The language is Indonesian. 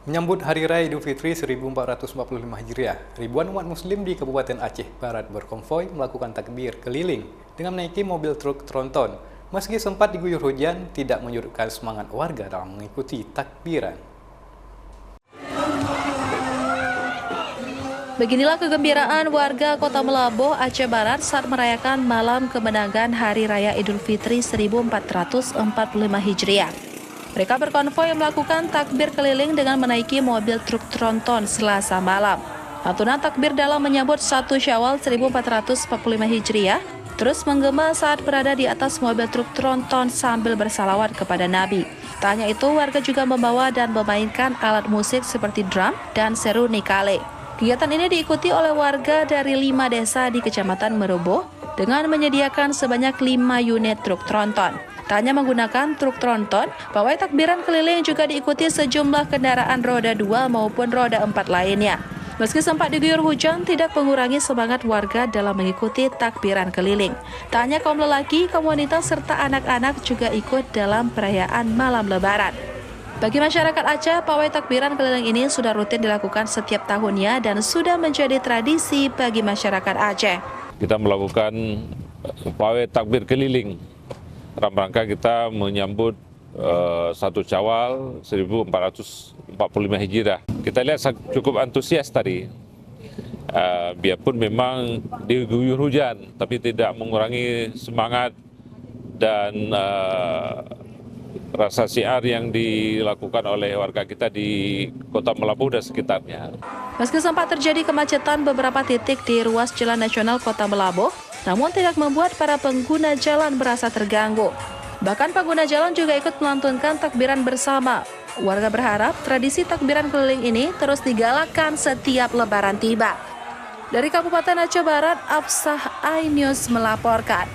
Menyambut Hari Raya Idul Fitri 1445 Hijriah, ribuan umat muslim di Kabupaten Aceh Barat berkonvoi melakukan takbir keliling dengan menaiki mobil truk tronton. Meski sempat diguyur hujan, tidak menyurutkan semangat warga dalam mengikuti takbiran. Beginilah kegembiraan warga Kota Melaboh, Aceh Barat saat merayakan malam kemenangan Hari Raya Idul Fitri 1445 Hijriah. Mereka berkonvoi melakukan takbir keliling dengan menaiki mobil truk tronton Selasa malam. Lantunan takbir dalam menyambut 1 Syawal 1445 Hijriah terus menggema saat berada di atas mobil truk tronton sambil bersalawat kepada Nabi. Tak hanya itu, warga juga membawa dan memainkan alat musik seperti drum dan seru nikale. Kegiatan ini diikuti oleh warga dari 5 desa di Kecamatan Meroboh dengan menyediakan sebanyak 5 unit truk tronton. Tak hanya menggunakan truk tronton, pawai takbiran keliling juga diikuti sejumlah kendaraan roda 2 maupun roda 4 lainnya. Meski sempat diguyur hujan, tidak mengurangi semangat warga dalam mengikuti takbiran keliling. Tak hanya kaum lelaki, kaum wanita serta anak-anak juga ikut dalam perayaan malam Lebaran. Bagi masyarakat Aceh, pawai takbiran keliling ini sudah rutin dilakukan setiap tahunnya dan sudah menjadi tradisi bagi masyarakat Aceh. Kita melakukan pawai takbir keliling dalam rangka kita menyambut 1 Syawal 1445 Hijriah. Kita lihat cukup antusias tadi. Biarpun memang diguyur hujan, tapi tidak mengurangi semangat dan rasa syiar yang dilakukan oleh warga kita di Kota Melaboh dan sekitarnya. Meski sempat terjadi kemacetan beberapa titik di ruas Jalan Nasional Kota Melaboh, namun tidak membuat para pengguna jalan merasa terganggu. Bahkan pengguna jalan juga ikut melantunkan takbiran bersama. Warga berharap tradisi takbiran keliling ini terus digalakkan setiap Lebaran tiba. Dari Kabupaten Aceh Barat, Afsah iNews melaporkan.